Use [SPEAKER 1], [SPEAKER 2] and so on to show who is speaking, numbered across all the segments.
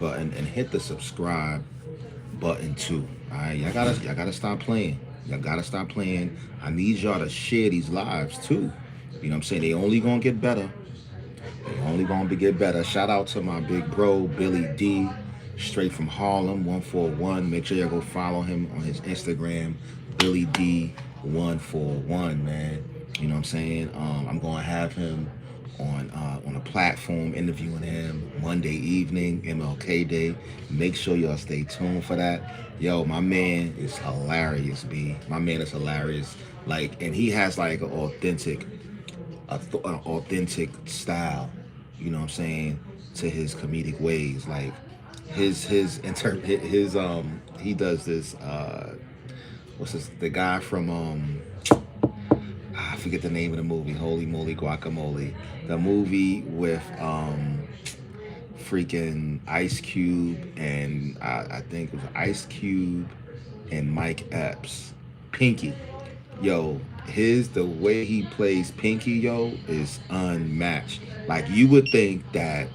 [SPEAKER 1] button and hit the subscribe button too. All right, y'all gotta stop playing. Y'all gotta stop playing. I need y'all to share these lives too. You know what I'm saying? They only gonna get better. They only gonna get better. Shout out to my big bro Billy D, straight from Harlem, 141. Make sure y'all go follow him on his Instagram, Billy D 141. Man, you know what I'm saying? I'm gonna have him on a platform interviewing him Monday evening, MLK Day. Make sure y'all stay tuned for that. Yo, my man is hilarious, B. My man is hilarious. Like, and he has like an authentic style, you know what I'm saying, to his comedic ways. Like his he does this what's this the guy from I forget the name of the movie. Holy moly guacamole. The movie with freaking Ice Cube and I think it was Ice Cube and Mike Epps. Pinky. Yo, the way he plays Pinky, yo, is unmatched. Like you would think that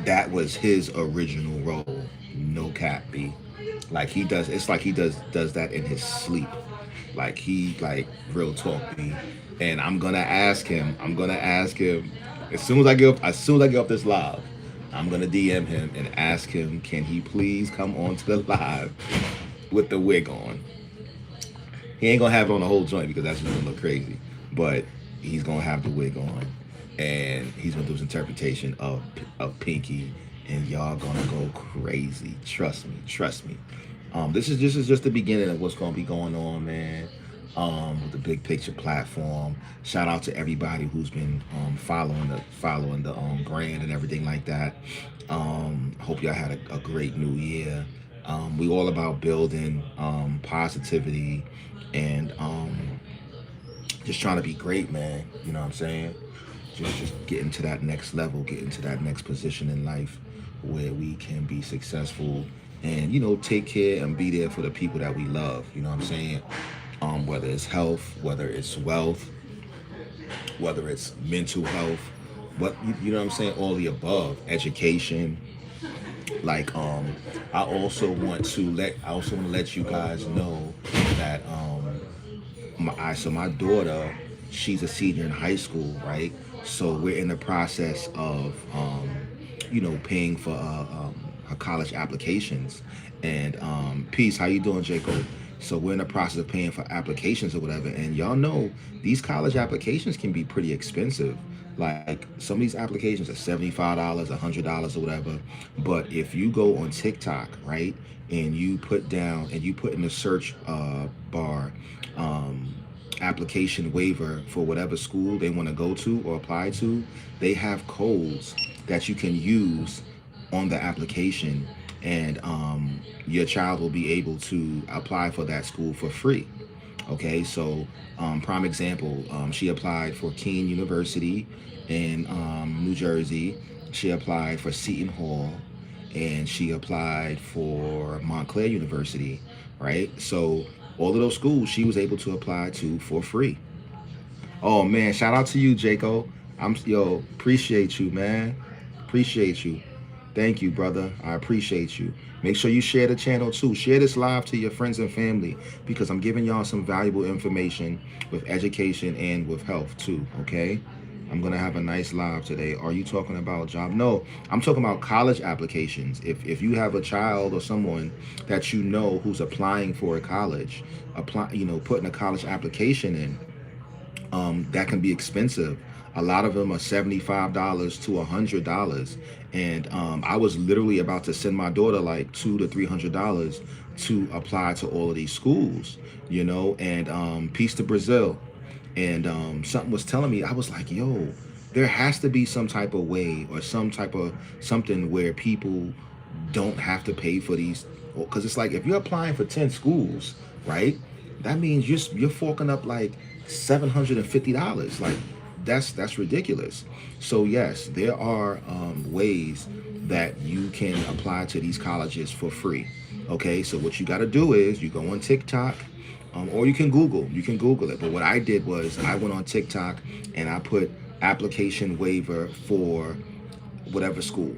[SPEAKER 1] that was his original role. No cap, B. Like he does. It's like he does that in his sleep. Like he like real talk, B. And I'm gonna ask him. I'm gonna ask him as soon as I get off this live. I'm gonna DM him and ask him, can he please come on to the live with the wig on? He ain't gonna have it on the whole joint because that's just gonna look crazy. But he's gonna have the wig on, and he's gonna do his interpretation of Pinky, and y'all gonna go crazy. Trust me, trust me. This is just the beginning of what's gonna be going on, man. With the big picture platform. Shout out to everybody who's been following the brand and everything like that. Hope y'all had a great new year. We all about building positivity and just trying to be great, man. You know what I'm saying? Just getting to that next level, getting to that next position in life where we can be successful and, you know, take care and be there for the people that we love. You know what I'm saying? Whether it's health, whether it's wealth, whether it's mental health, you know what I'm saying? All the above, education. Like, I also want to let you guys know that my daughter, she's a senior in high school, right? So we're in the process of paying for her college applications. And peace, how you doing, Jacob? So we're in the process of paying for applications or whatever. And y'all know these college applications can be pretty expensive. Like some of these applications are $75, $100 or whatever. But if you go on TikTok, right, and you put in the search bar application waiver for whatever school they want to go to or apply to, they have codes that you can use on the application, and your child will be able to apply for that school for free. Okay, so prime example, she applied for Keene University in New Jersey. She applied for Seton Hall, and she applied for Montclair University, right? So all of those schools she was able to apply to for free. Oh man, shout out to you, Jaco. Appreciate you, man. Appreciate you. Thank you, brother. I appreciate you. Make sure you share the channel too. Share this live to your friends and family because I'm giving y'all some valuable information with education and with health too, okay? I'm going to have a nice live today. Are you talking about job? No, I'm talking about college applications. If you have a child or someone that you know who's applying for a college, putting a college application in, that can be expensive. A lot of them are $75 to $100, and I was literally about to send my daughter like $200 to $300 to apply to all of these schools, and peace to Brazil. And something was telling me, I was like, yo, there has to be some type of way or something where people don't have to pay for these, because it's like if you're applying for 10 schools, right, that means you're forking up like $750. Like that's ridiculous. So yes, there are ways that you can apply to these colleges for free. Okay, so what you got to do is you go on TikTok, or you can Google it. But what I did was I went on TikTok and I put application waiver for whatever school.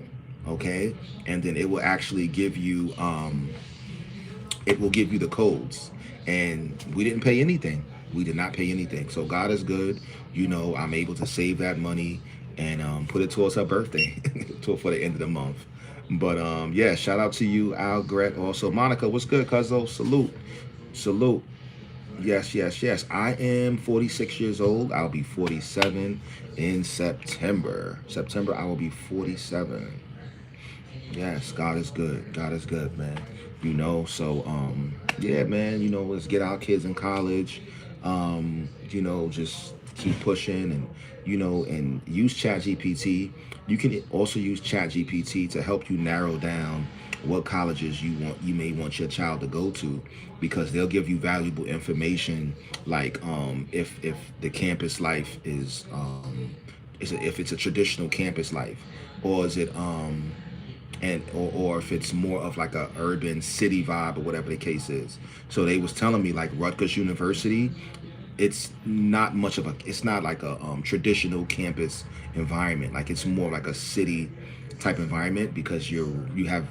[SPEAKER 1] Okay, and then it will actually give you it will give you the codes. And we didn't pay anything. We did not pay anything. So God is good. I'm able to save that money and put it towards her birthday for the end of the month. But yeah, shout out to you, Al Gret. Also, Monica, what's good, cuzzo? Salute. Salute. Yes, yes, yes. I am 46 years old. I'll be 47 in September. September, I will be 47. Yes, God is good. God is good, man. So yeah, man, let's get our kids in college. Just keep pushing and and use Chat GPT. You can also use Chat GPT to help you narrow down what colleges you may want your child to go to, because they'll give you valuable information, like if the campus life if it's a traditional campus life, or is it or if it's more of like a urban city vibe or whatever the case is. So they was telling me like Rutgers University, it's not like a traditional campus environment. Like it's more like a city type environment, because you have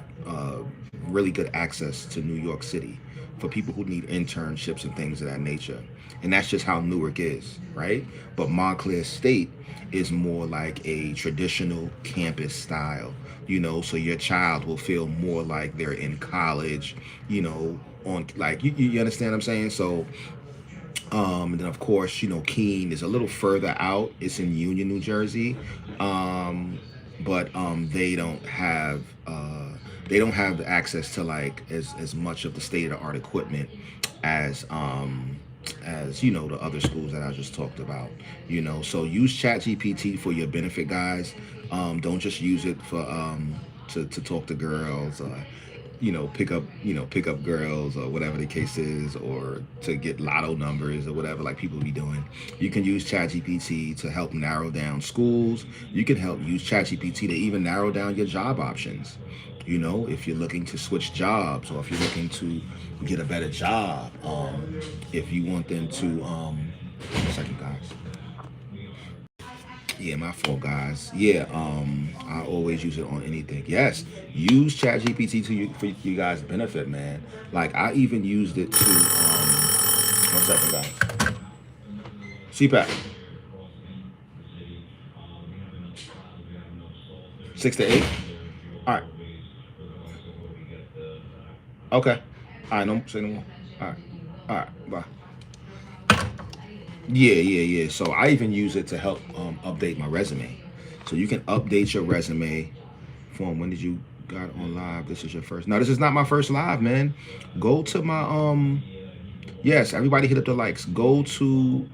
[SPEAKER 1] really good access to New York City for people who need internships and things of that nature. And that's just how Newark is, right? But Montclair State is more like a traditional campus style, so your child will feel more like they're in college, on like you understand what I'm saying? So and then of course, Keene is a little further out. It's in Union, New Jersey. But they don't have the access to like as much of the state of the art equipment as the other schools that I just talked about. So use ChatGPT for your benefit, guys. Don't just use it for to talk to girls, pick up girls or whatever the case is, or to get lotto numbers or whatever like people be doing. You can use ChatGPT to help narrow down schools. You can help use ChatGPT to even narrow down your job options. If you're looking to switch jobs, or if you're looking to get a better job, if you want them to, one second, guys. Yeah, my fault, guys. Yeah, I always use it on anything. Yes, use ChatGPT for you guys' benefit, man. Like I even used it to, one second, guys. CPAP, 6 to 8. All right. Okay. All right. No, say no more. All right. All right. Bye. Yeah, yeah, yeah. So I even use it to help update my resume. So you can update your resume. Form. When did you got on live? This is your first. No, this is not my first live, man. Go to my Yes, everybody hit up the likes. Go to,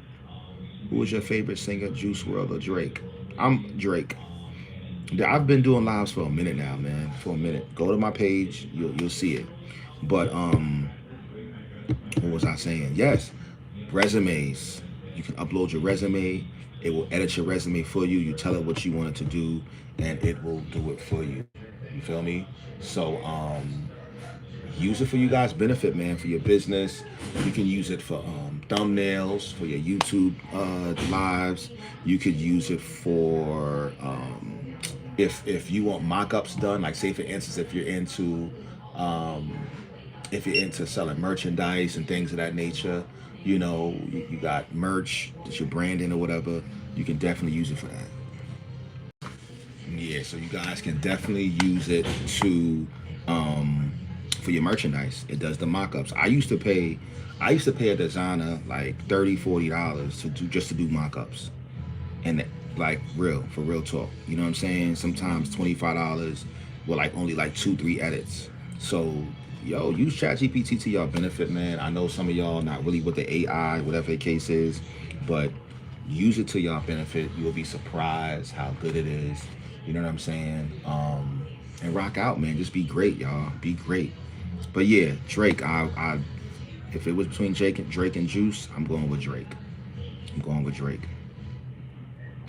[SPEAKER 1] who is your favorite singer, Juice World or Drake? I'm Drake. Yeah, I've been doing lives for a minute now, man. For a minute. Go to my page, you'll see it. But what was I saying? Yes, resumes. You can upload your resume. It will edit your resume for you. You tell it what you want it to do, and it will do it for you. You feel me? So use it for you guys' benefit, man. For your business, you can use it for thumbnails for your YouTube lives. You could use it for if you want mock-ups done. Like say for instance, um, if you're into selling merchandise and things of that nature, you got merch that you're branding or whatever, you can definitely use it for that. Yeah, so you guys can definitely use it to for your merchandise. It does the mock-ups. I used to pay a designer like $30, $40 to do just to do mock-ups. And like for real talk. You know what I'm saying? Sometimes $25 with like only like 2, 3 edits. So yo, use ChatGPT to y'all benefit, man. I know some of y'all not really with the AI, whatever the case is, but use it to y'all benefit. You'll be surprised how good it is. You know what I'm saying? And rock out, man. Just be great, y'all. Be great. But yeah, Drake. I if it was between Drake and Juice, I'm going with Drake. I'm going with Drake.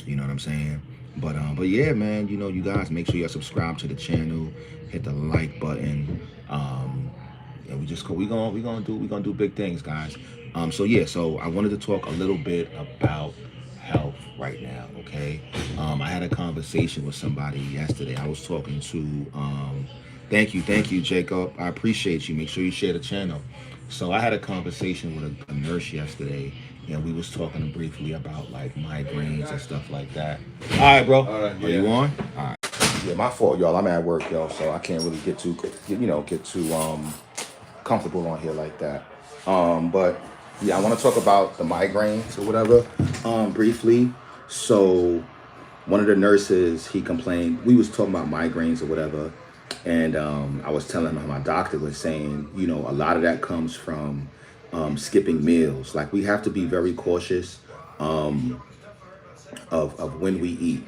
[SPEAKER 1] You know what I'm saying? But yeah, man. You guys make sure you subscribe to the channel, hit the like button. Yeah, we gonna do big things, guys. So yeah, so I wanted to talk a little bit about health. right now. Okay, I had a conversation with somebody yesterday. I was talking to. Thank you, Jacob. I appreciate you. Make sure you share the channel. So I had a conversation with a nurse yesterday, and we was talking briefly about like migraines and stuff like that. All right, bro.
[SPEAKER 2] All right,
[SPEAKER 1] Are you
[SPEAKER 2] yeah.
[SPEAKER 1] on? All right. Yeah, my fault, y'all. I'm at work, y'all, so I can't really get too comfortable on here like that. But yeah, I want to talk about the migraines or whatever, briefly. So one of the nurses, he complained. We was talking about migraines or whatever, and I was telling him my doctor was saying, a lot of that comes from skipping meals. Like we have to be very cautious of when we eat.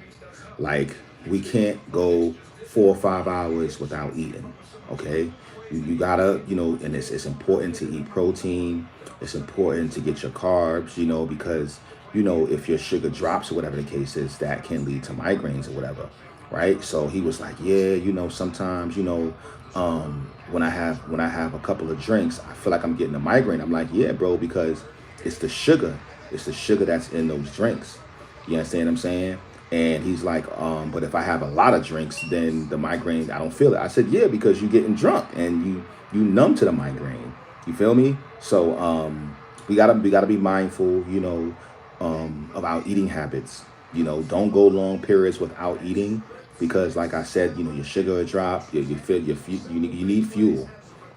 [SPEAKER 1] Like we can't go 4 or 5 hours without eating. Okay, you gotta, and it's important to eat protein. It's important to get your carbs, because if your sugar drops or whatever the case is, that can lead to migraines or whatever, right? So he was like, yeah, sometimes, when I have a couple of drinks, I feel like I'm getting a migraine. I'm like, yeah, bro, because it's the sugar. It's the sugar that's in those drinks. You understand what I'm saying? And he's like, but if I have a lot of drinks, then the migraine, I don't feel it. I said, yeah, because you're getting drunk and you numb to the migraine. You feel me? So we gotta be mindful, of our eating habits. Don't go long periods without eating because, like I said, your sugar will drop. You feel you need fuel.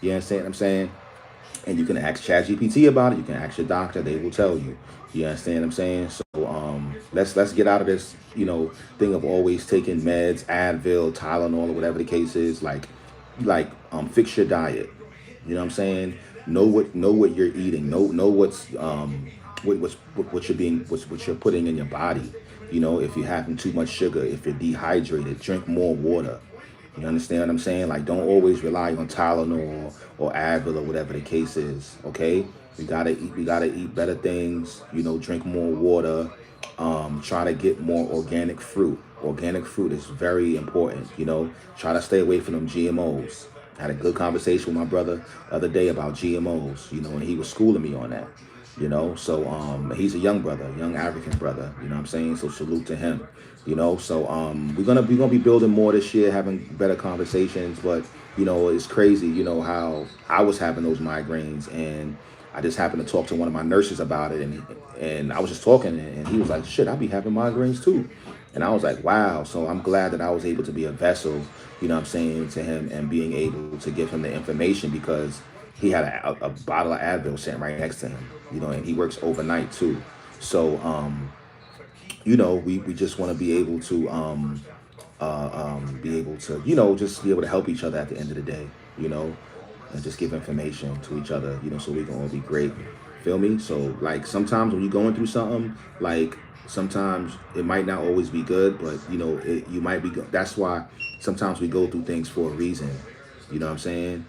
[SPEAKER 1] You understand what I'm saying? And you can ask ChatGPT about it. You can ask your doctor; they will tell you. You understand what I'm saying? So let's get out of this, thing of always taking meds, Advil, Tylenol, or whatever the case is. Fix your diet. You know what I'm saying? Know what you're eating. Know what you're putting in your body. If you're having too much sugar, if you're dehydrated, drink more water. You understand what I'm saying? Like, don't always rely on Tylenol or Advil or whatever the case is. Okay, we gotta eat. We gotta eat better things. Drink more water. Try to get more organic fruit. Organic fruit is very important. Try to stay away from them GMOs. I had a good conversation with my brother the other day about GMOs. And he was schooling me on that. So he's a young brother, young African brother, what I'm saying? So salute to him. So we're gonna be building more this year, having better conversations. But it's crazy, how I was having those migraines, and I just happened to talk to one of my nurses about it, and I was just talking, and he was like, shit, I be having migraines too. And I was like, wow. So I'm glad that I was able to be a vessel, what I'm saying, to him, and being able to give him the information, because he had a bottle of Advil sitting right next to him, and he works overnight too. So we just want to be able to, just be able to help each other at the end of the day, and just give information to each other, so we can all be great. Feel me? So like sometimes when you're going through something, like sometimes it might not always be good, but you might be good. That's why sometimes we go through things for a reason. You know what I'm saying?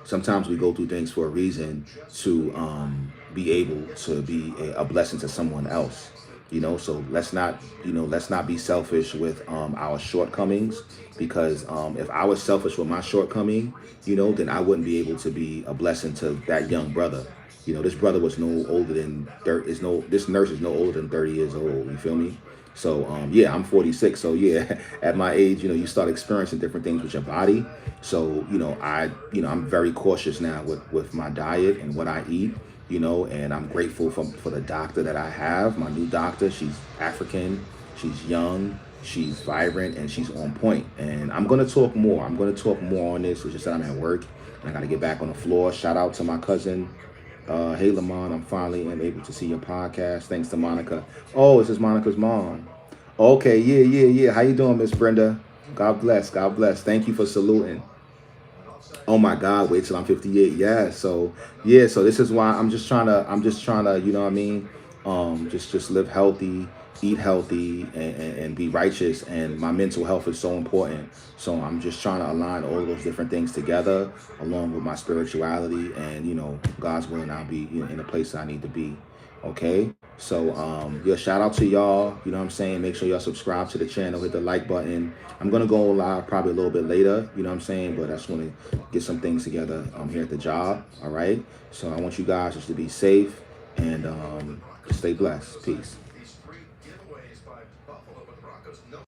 [SPEAKER 1] Sometimes we go through things for a reason to be able to be a blessing to someone else. So let's not be selfish with our shortcomings, because if I was selfish with my shortcoming, then I wouldn't be able to be a blessing to that young brother. This brother was no older than 30. This nurse is no older than 30 years old. You feel me? So yeah, I'm 46. So yeah, at my age, you start experiencing different things with your body. So I'm very cautious now with my diet and what I eat. And I'm grateful for the doctor that I have. My new doctor, she's African, she's young, she's vibrant, and she's on point. And I'm gonna talk more. I'm gonna talk more on this. It's just that I'm at work and I gotta get back on the floor. Shout out to my cousin. Hey Lamont, I'm finally able to see your podcast. Thanks to Monica. Oh, this is Monica's mom. Okay, yeah. How you doing, Miss Brenda? God bless. God bless. Thank you for saluting. Oh my God, wait till I'm 58. Yeah. So yeah, so this is why I'm just trying to, you know what I mean? Just live healthy, eat healthy, and be righteous. And my mental health is so important. So I'm just trying to align all those different things together along with my spirituality, and God's willing, I'll be in the place I need to be. Okay. So yeah, shout out to y'all. You know what I'm saying? Make sure y'all subscribe to the channel, hit the like button. I'm gonna go live probably a little bit later, you know what I'm saying? But I just want to get some things together here at the job. All right. So I want you guys just to be safe and stay blessed. Peace.